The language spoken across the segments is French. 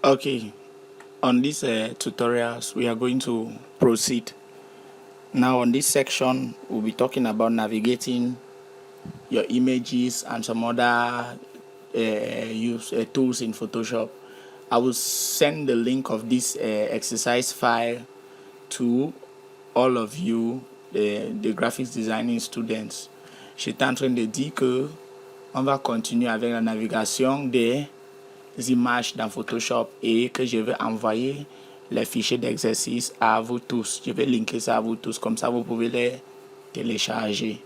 Okay, on this tutorials, we are going to proceed. Now on this section, we'll be talking about navigating your images and some other tools in Photoshop. I will send the link of this exercise file to all of you, the graphics designing students. J'étais en train de dire que on va continuer avec la navigation des images dans Photoshop et que je vais envoyer les fichiers d'exercice à vous tous. Je vais linker ça à vous tous, comme ça vous pouvez les télécharger.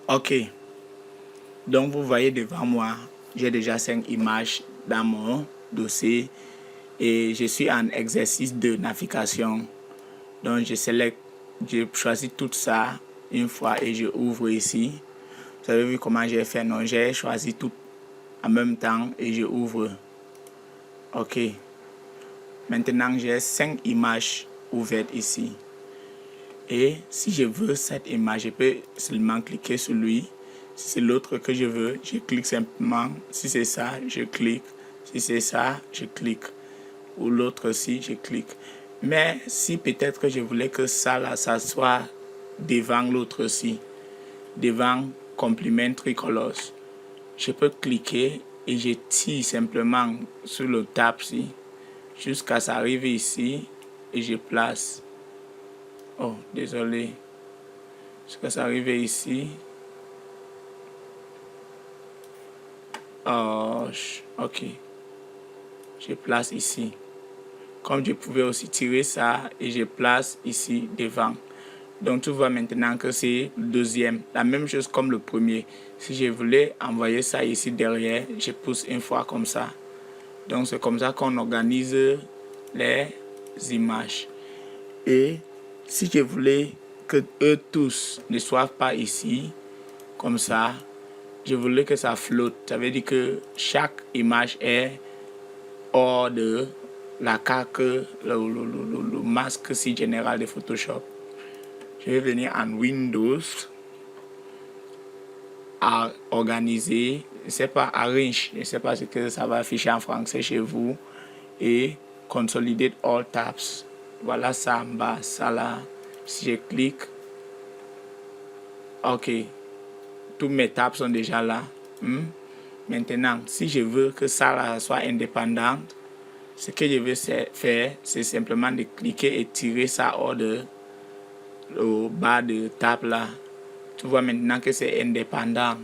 Ok, donc vous voyez devant moi, j'ai déjà 5 images dans mon dossier et je suis en exercice de navigation. Donc je choisis tout ça une fois et je ouvre ici. Vous avez vu comment j'ai fait, non? J'ai choisi tout en même temps et je ouvre. Ok. Maintenant, j'ai 5 images ouvertes ici. Et si je veux cette image, je peux seulement cliquer sur lui. Si c'est l'autre que je veux, je clique simplement. Si c'est ça, je clique. Si c'est ça, je clique. Ou l'autre aussi, je clique. Mais si peut-être que je voulais que ça là, ça soit devant l'autre aussi, devant Complementary Colors, je peux cliquer et je tire simplement sur le tab ici jusqu'à ça arrive ici et je place. Oh, désolé. Jusqu'à ça arrive ici. Oh, ok. Je place ici. Comme je pouvais aussi tirer ça et je place ici devant. Donc tu vois maintenant que c'est le deuxième. La même chose comme le premier. Si je voulais envoyer ça ici derrière, je pousse une fois comme ça. Donc c'est comme ça qu'on organise les images. Et si je voulais que eux tous ne soient pas ici, comme ça, je voulais que ça flotte. Ça veut dire que chaque image est hors de la carte, le masque si général de Photoshop. Je vais venir en Windows, à organiser, je ne sais pas, arrange, je ne sais pas ce que ça va afficher en français chez vous, et consolidate all tabs. Voilà ça en bas, ça là. Si je clique, ok, tous mes tabs sont déjà là. Maintenant, si je veux que ça là soit indépendant, ce que je vais faire, c'est simplement de cliquer et tirer ça hors de au bas de table là. Tu vois maintenant que c'est indépendant.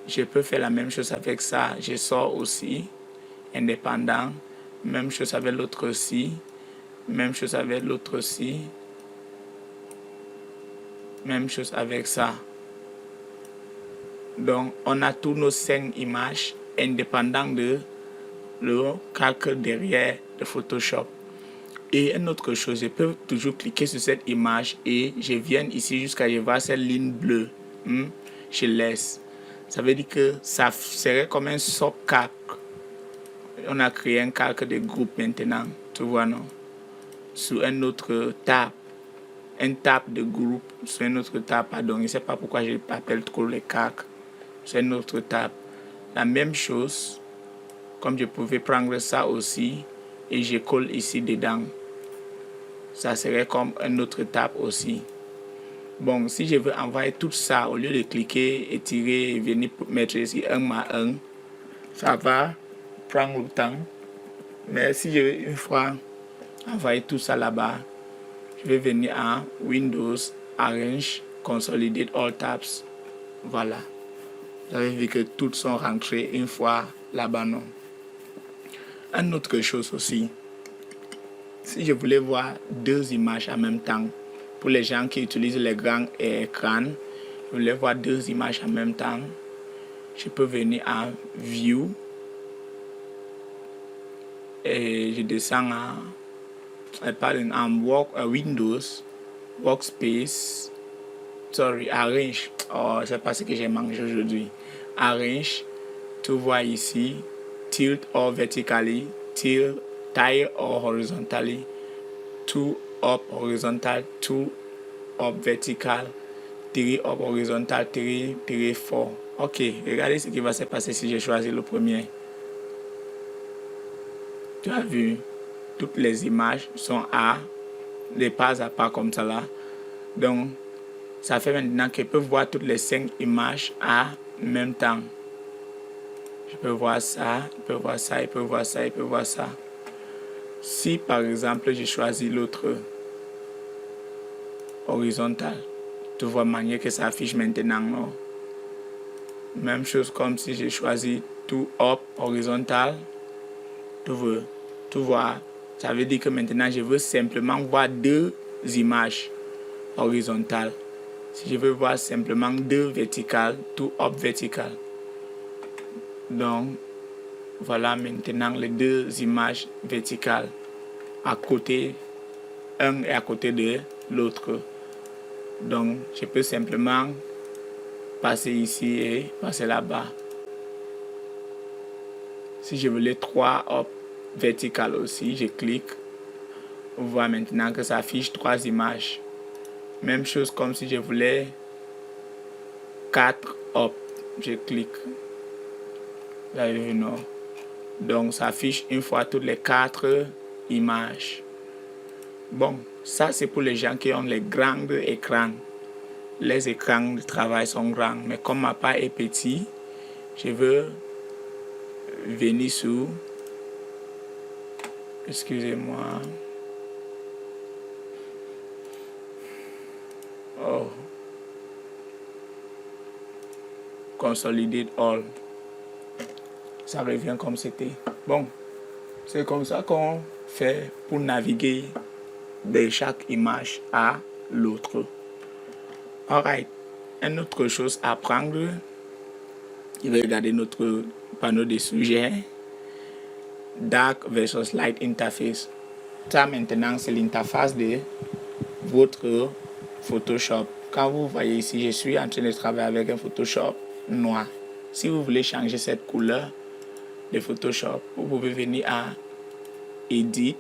Je peux faire la même chose avec ça. Je sors aussi, indépendant. Même chose avec l'autre aussi. Même chose avec l'autre aussi. Même chose avec ça. Donc, on a tous nos 5 images indépendantes de le calque derrière de Photoshop. Et une autre chose, je peux toujours cliquer sur cette image et je viens ici jusqu'à je vois cette ligne bleue. Je laisse. Ça veut dire que ça serait comme un sub-calque. On a créé un calque de groupe maintenant. Tu vois, non? Sur un autre tab. Un tab de groupe sur un autre tab. Pardon, je ne sais pas pourquoi je l'appelle trop les calques. Sur un autre tab. La même chose, comme je pouvais prendre ça aussi et je colle ici dedans. Ça serait comme un autre tab aussi. Bon, si je veux envoyer tout ça, au lieu de cliquer et tirer et venir mettre ici un à un, ça va prendre le temps. Mais si je veux une fois envoyer tout ça là-bas, je vais venir en Windows, Arrange, Consolidate All Tabs. Voilà. Vous avez vu que toutes sont rentrées une fois là-bas, non? Une autre chose aussi. Si je voulais voir 2 images en même temps, pour les gens qui utilisent les grands écrans, je voulais voir 2 images en même temps, je peux venir en View et je descends en Windows, Workspace, Arrange. Oh, c'est pas ce que j'ai mangé aujourd'hui. Arrange, tu vois ici, Tilt or Vertically, Tile or Horizontally, 2 up horizontal, 2 up vertical, 3 up horizontal, 3 4. Ok, regardez ce qui va se passer si je choisis le premier. Tu as vu, toutes les images sont des pas à pas comme ça là. Donc, ça fait maintenant que je peux voir toutes les 5 images en même temps. Je peux voir ça, je peux voir ça, je peux voir ça, je peux voir ça. Si par exemple, je choisis l'autre horizontal, tu vois la manière que ça affiche maintenant, non? Même chose comme si j'ai choisi tout up horizontal. Tu vois, ça veut dire que maintenant je veux simplement voir 2 images horizontales. Si je veux voir simplement 2 verticales, tout up vertical. Donc, voilà maintenant les 2 images verticales à côté, un est à côté de l'autre. Donc, je peux simplement passer ici et passer là-bas. Si je voulais 3 up verticales aussi, je clique. On voit maintenant que ça affiche 3 images. Même chose comme si je voulais 4 up, je clique. Vous avez vu, non? Donc, ça affiche une fois toutes les 4 images. Bon, ça c'est pour les gens qui ont les grands écrans. Les écrans de travail sont grands, mais comme ma part est petit, je veux venir sur, excusez-moi, Consolidate all. Ça revient comme c'était. Bon, c'est comme ça qu'on fait pour naviguer de chaque image à l'autre. Alright, une autre chose à prendre, je vais regarder notre panneau de sujets. Dark versus Light Interface. Ça maintenant, c'est l'interface de votre Photoshop. Quand vous voyez ici, je suis en train de travailler avec un Photoshop noir. Si vous voulez changer cette couleur de Photoshop, vous pouvez venir à Edit.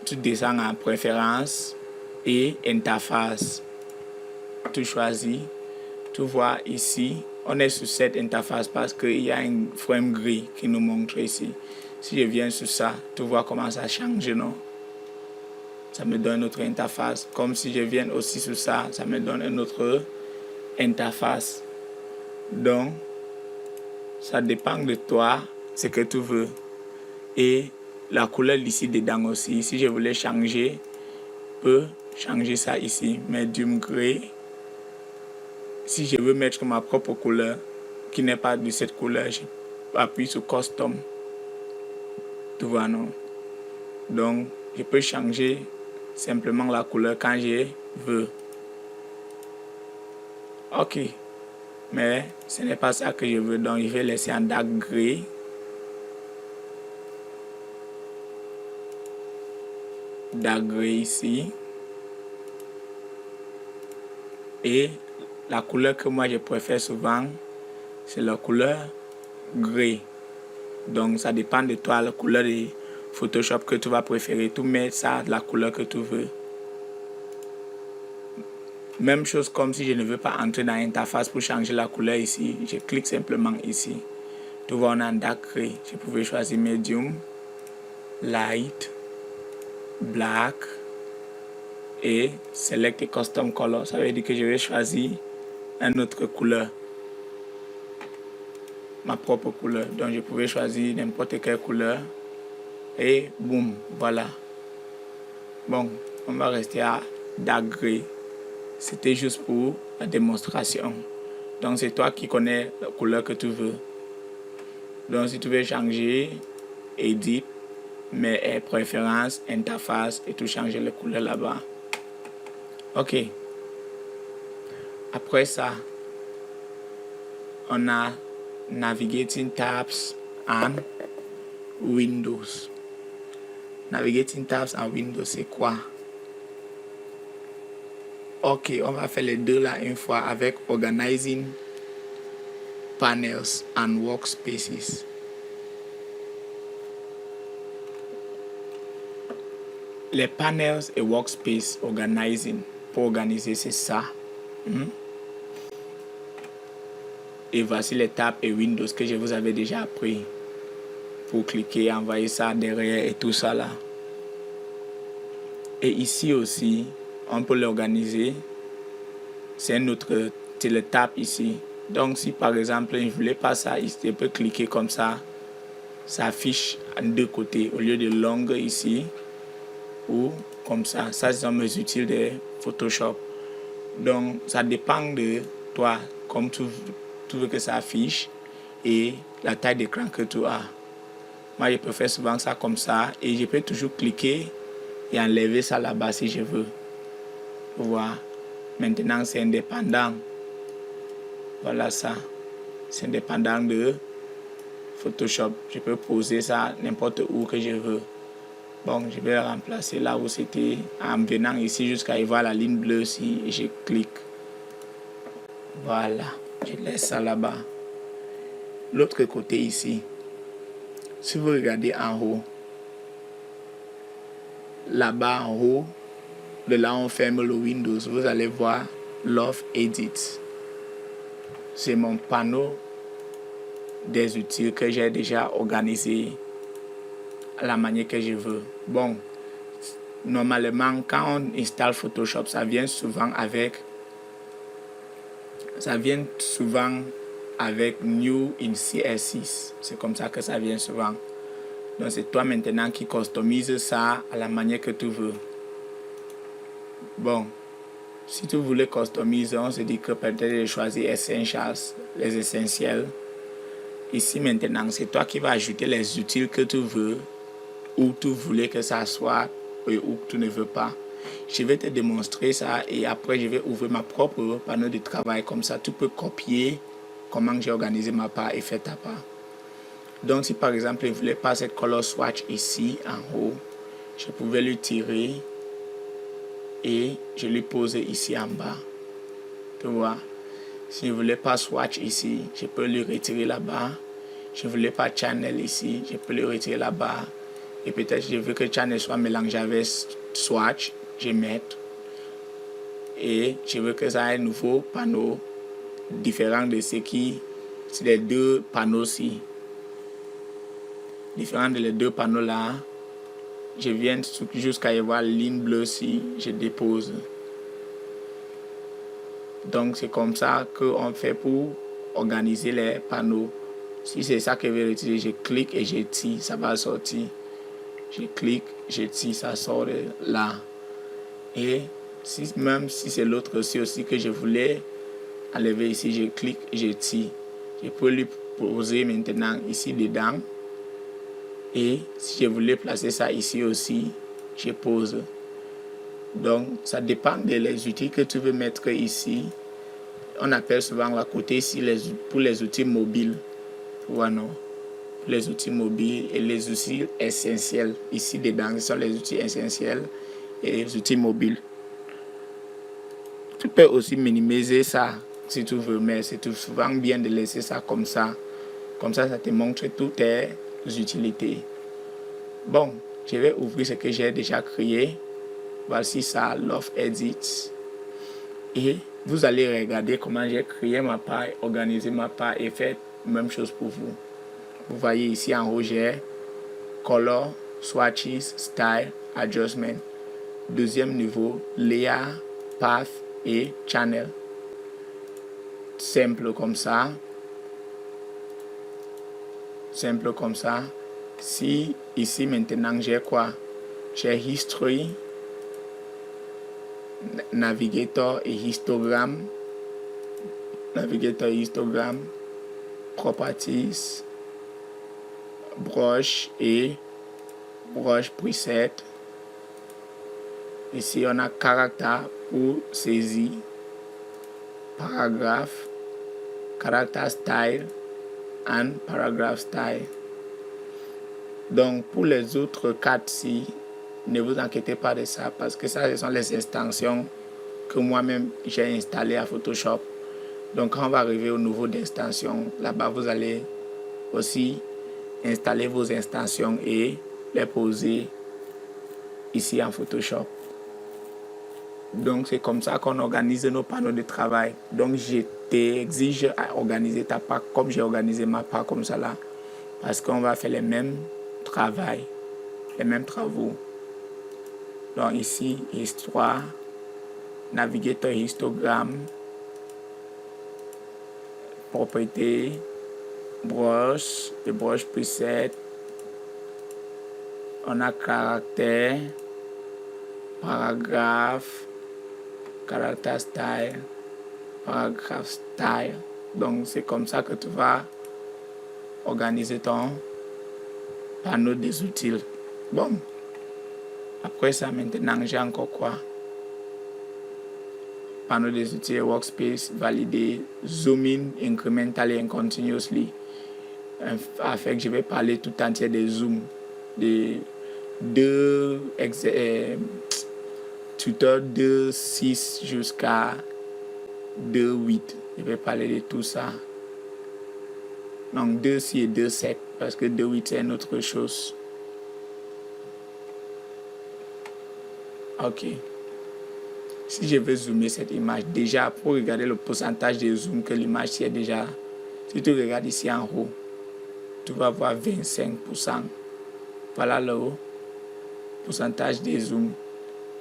Tu descends en Préférences et Interface. Tu choisis. Tu vois ici, on est sur cette interface parce qu'il y a un frame gris qui nous montre ici. Si je viens sur ça, tu vois comment ça change, non? Ça me donne une autre interface. Comme si je viens aussi sur ça, ça me donne une autre interface. Donc, ça dépend de toi, ce que tu veux. Et la couleur ici dedans aussi. Si je voulais changer, je peux changer ça ici. Medium gray. Si je veux mettre ma propre couleur, qui n'est pas de cette couleur, j'appuie sur Custom. Tu vois, non? Donc, je peux changer simplement la couleur quand je veux. Ok. Mais ce n'est pas ça que je veux, donc je vais laisser en dark gray. Dark gray ici. Et la couleur que moi je préfère souvent, c'est la couleur gris. Donc ça dépend de toi, la couleur de Photoshop que tu vas préférer. Tu mets ça, la couleur que tu veux. Même chose comme si je ne veux pas entrer dans l'interface pour changer la couleur ici. Je clique simplement ici. Tu vois, on a un dark gray. Je pouvais choisir medium, light, black et select a custom color. Ça veut dire que je vais choisir une autre couleur. Ma propre couleur. Donc je pouvais choisir n'importe quelle couleur. Et boum, voilà. Bon, on va rester à dark gray. C'était juste pour la démonstration. Donc c'est toi qui connais la couleur que tu veux. Donc si tu veux changer, edit, mais préférences, interface et tout changer les couleurs là-bas. Ok. Après ça, on a Navigating tabs and Windows. Navigating tabs and Windows, c'est quoi? Ok, on va faire les deux là une fois avec Organizing Panels and Workspaces. Les panels et workspace organizing, pour organiser, c'est ça. Et voici les tabs et Windows que je vous avais déjà appris. pour cliquer, envoyer ça derrière et tout ça là. Et ici aussi, on peut l'organiser. C'est un autre télétape ici. Donc si par exemple, je ne voulais pas ça, je peux cliquer comme ça. Ça affiche en deux côtés au lieu de longue ici ou comme ça. Ça, ce sont mes outils de Photoshop. Donc, ça dépend de toi, comme tu veux que ça affiche et la taille d'écran que tu as. Moi, je peux faire souvent ça comme ça et je peux toujours cliquer et enlever ça là-bas si je veux. Voilà. Maintenant, c'est indépendant. Voilà ça. C'est indépendant de Photoshop. Je peux poser ça n'importe où que je veux. Bon, je vais le remplacer là où c'était en venant ici jusqu'à y voir la ligne bleue ici et je clique. Voilà, je laisse ça là-bas. L'autre côté ici, si vous regardez en haut, là-bas en haut, de là on ferme le Windows, vous allez voir Love Edit. C'est mon panneau des outils que j'ai déjà organisé à la manière que je veux. Bon, normalement, quand on installe Photoshop, ça vient souvent avec New in CS6. C'est comme ça que ça vient souvent. Donc, c'est toi maintenant qui customise ça à la manière que tu veux. Bon, si tu voulais customiser, on se dit que peut-être de choisir Essentials, les essentiels. Ici maintenant, c'est toi qui vas ajouter les outils que tu veux, où tu voulais que ça soit et où tu ne veux pas. Je vais te démontrer ça et après je vais ouvrir ma propre panneau de travail. Comme ça, tu peux copier comment j'ai organisé ma part et faire ta part. Donc, si par exemple, je ne voulais pas cette color swatch ici en haut, je pouvais le tirer et je le pose ici en bas. Tu vois, si je ne voulais pas swatch ici, je peux le retirer là-bas. Je ne voulais pas channel ici, je peux le retirer là-bas. Et peut-être je veux que channel soit mélangé avec swatch, je mets. Et je veux que ça ait un nouveau panneau différent de ce qui, c'est les deux panneaux-ci. Différent de les deux panneaux-là, je viens jusqu'à y voir la ligne bleue-ci, je dépose. Donc c'est comme ça qu'on fait pour organiser les panneaux. Si c'est ça que je vais retirer, je clique et je tire, ça va sortir. Je clique, je tire, ça sort de là. Et même si c'est l'autre aussi que je voulais enlever ici, je clique et je tire. Je peux lui poser maintenant ici dedans. Et si je voulais placer ça ici aussi, je pose. Donc, ça dépend des outils que tu veux mettre ici. On appelle souvent à côté ici pour les outils mobiles. Voilà, les outils mobiles et les outils essentiels. Ici dedans, ce sont les outils essentiels et les outils mobiles. Tu peux aussi minimiser ça si tu veux, mais c'est souvent bien de laisser ça comme ça. Comme ça, ça te montre toutes tes utilités. Bon, je vais ouvrir ce que j'ai déjà créé. Voici ça, Love Edit. Et vous allez regarder comment j'ai créé ma part, organisé ma part et fait la même chose pour vous. Vous voyez ici en haut, j'ai Color, Swatches, Style, Adjustment. Deuxième niveau, Layer, Path et Channel. Simple comme ça. Simple comme ça. Si ici maintenant j'ai quoi? J'ai History, Navigator et Histogram. Navigator et Histogram. Properties, Brush et Brush Preset. Ici on a Character pour saisir. Paragraph, Character Style and Paragraph Style. Donc pour les autres quatre-ci, ne vous inquiétez pas de ça parce que ça, ce sont les extensions que moi-même j'ai installées à Photoshop. Donc quand on va arriver au niveau d'extension, là-bas vous allez aussi installer vos extensions et les poser ici en Photoshop. Donc c'est comme ça qu'on organise nos panneaux de travail. Donc je t'exige à organiser ta part comme j'ai organisé ma part comme ça là. parce qu'on va faire les mêmes travaux. Donc ici, histoire, navigateur histogramme, propriété, broche, les broches preset, on a caractère, paragraphe, caractère style, paragraphe style. Donc c'est comme ça que tu vas organiser ton panneau des outils. Bon, après ça maintenant j'ai encore quoi? Panneau des outils, workspace, valider, zoom in, incrementally and continuously. Afin que je vais parler tout entier des zooms, des tuteur 2.6 jusqu'à 2.8. Je vais parler de tout ça. Donc 2.6 et 2.7 parce que 2.8 c'est une autre chose. Ok. Si je veux zoomer cette image, déjà pour regarder le pourcentage de zoom que l'image est déjà, si tu regardes ici en haut, tu vas voir 25%. Voilà le haut, pourcentage de zoom.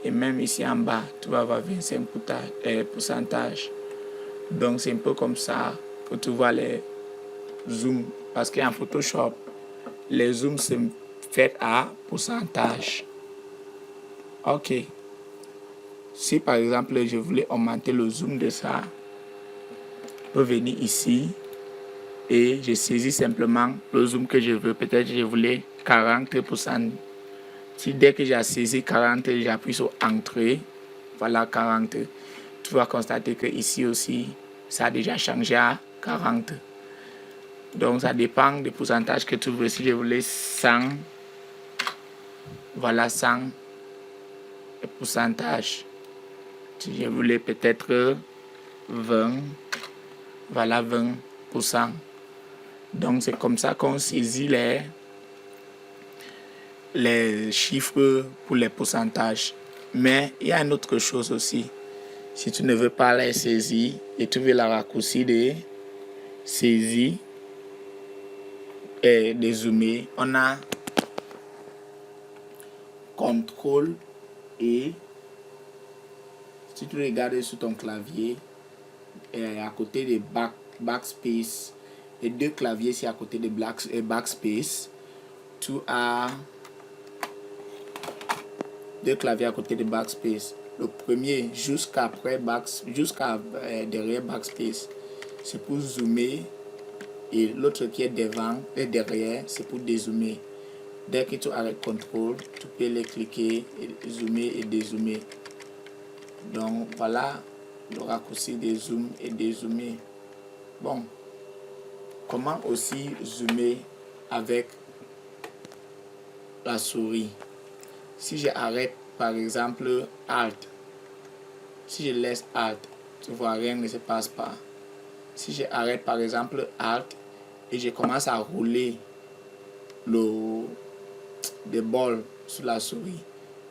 Et même ici en bas, tu vas voir 25%. Donc c'est un peu comme ça que tu vois les zooms. Parce qu'en Photoshop, les zooms se fait à pourcentage. Ok. Si par exemple je voulais augmenter le zoom de ça, je peux venir ici et je saisis simplement le zoom que je veux. Peut-être que je voulais 40%. Si dès que j'ai saisi 40, j'appuie sur entrée, voilà 40. Tu vas constater que ici aussi, ça a déjà changé à 40. Donc ça dépend du pourcentage que tu veux. Si je voulais 100, voilà 100 le pourcentage. Si je voulais peut-être 20, voilà 20%. Donc c'est comme ça qu'on saisit les chiffres pour les pourcentages. Mais il y a une autre chose aussi. Si tu ne veux pas les saisir et tu veux la raccourcir de saisir et de zoomer, on a contrôle et si tu regardes sur ton clavier, à côté de backspace, les deux claviers c'est à côté de backspace, tu as deux claviers à côté de backspace. Le premier jusqu'à derrière backspace, c'est pour zoomer et l'autre qui est devant et derrière, c'est pour dézoomer. Dès que tu arrêtes contrôle, tu peux les cliquer, et zoomer et dézoomer. Donc voilà le raccourci de zoom et dézoomer. Bon, comment aussi zoomer avec la souris? Si j'arrête par exemple Alt, si je laisse Alt, tu vois rien ne se passe pas. Si j'arrête par exemple Alt et je commence à rouler le bol sur la souris,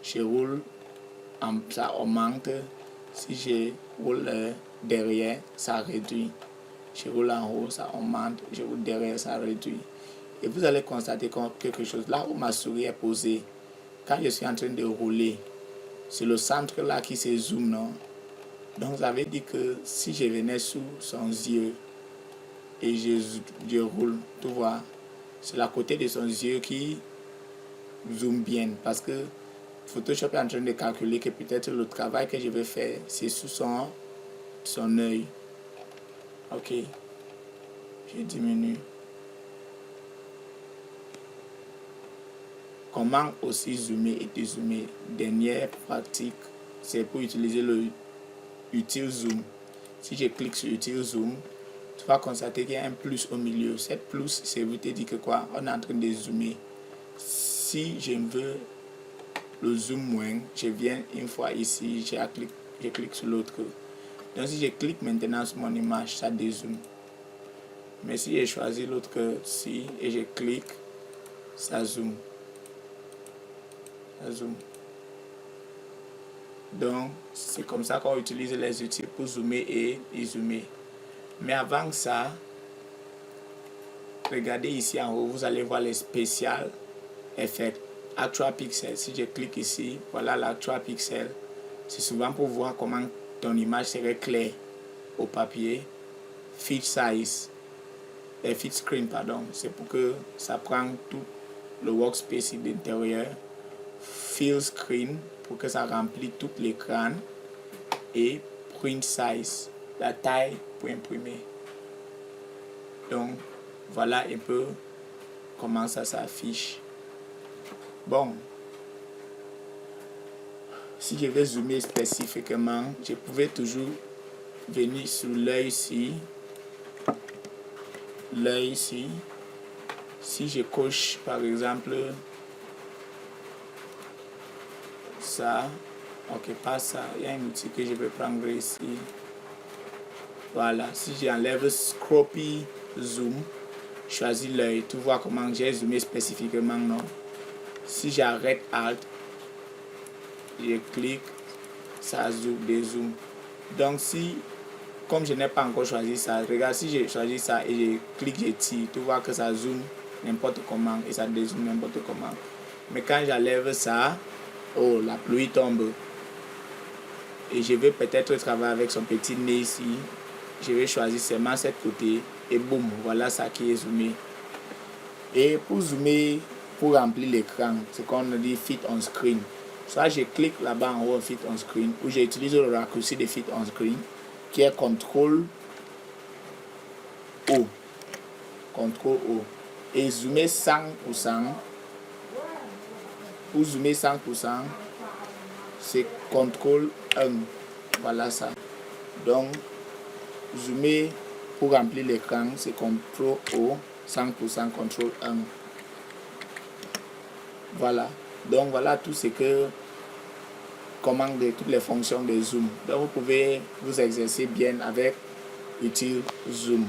je roule, ça augmente. Si je roule derrière, ça réduit. Je roule en haut, ça augmente. Je roule derrière, ça réduit. Et vous allez constater quelque chose. Là où ma souris est posée, quand je suis en train de rouler, c'est le centre là qui se zoome, non? Donc ça veut dire que si je venais sous son yeux et je roule, tu vois, c'est la côté de son yeux qui zoome bien. Parce que Photoshop est en train de calculer que peut-être le travail que je vais faire, c'est sous son œil. Ok, je diminue. Comment aussi zoomer et dézoomer? Dernière pratique, c'est pour utiliser le Util Zoom. Si je clique sur Util Zoom, tu vas constater qu'il y a un plus au milieu. Cette plus, c'est vous te dire que quoi? On est en train de zoomer. Si je veux le zoom moins, je viens une fois ici, je clique sur l'autre. Donc si je clique maintenant sur mon image, ça dézoome. Mais si je choisis l'autre ci et je clique, ça zoome. Ça zoome. Donc c'est comme ça qu'on utilise les outils pour zoomer et dézoomer. Mais avant ça, regardez ici en haut, vous allez voir les spéciales effets à 3 pixels. Si je clique ici, voilà la 3 pixels. C'est souvent pour voir comment ton image serait claire au papier. Fit size, fit screen, pardon, c'est pour que ça prend tout le workspace d'intérieur. Fill screen, pour que ça remplisse tout l'écran. Et print size, la taille pour imprimer. Donc voilà un peu comment ça s'affiche. Bon, si je vais zoomer spécifiquement, je pouvais toujours venir sur l'œil ici. L'œil ici. Si je coche par exemple ça, ok, pas ça, il y a un outil que je vais prendre ici. Voilà, si j'enlève Scroppy Zoom, choisis l'œil, tu vois comment j'ai zoomé spécifiquement, non? Si j'arrête Alt, je clique, ça zoom, dézoom. Donc si, comme je n'ai pas encore choisi ça, regarde, si j'ai choisi ça et je clique, je tire, tu vois que ça zoom n'importe comment et ça dézoome n'importe comment. Mais quand j'enlève ça, oh, la pluie tombe. Et je vais peut-être travailler avec son petit nez ici. Je vais choisir seulement cette côté et boum, voilà ça qui est zoomé. Et pour zoomer, pour remplir l'écran, c'est qu'on dit Fit on Screen. Soit je clique là-bas en haut Fit on Screen, ou j'utilise le raccourci de Fit on Screen qui est CTRL O. CTRL O. Et zoomer 100%. Pour zoomer 100%, c'est CTRL 1. Voilà ça. Donc, zoomer pour remplir l'écran, c'est CTRL O, 100%, CTRL 1. Voilà. Donc, voilà tout ce que, toutes les fonctions de zoom. Donc, vous pouvez vous exercer bien avec utile zoom.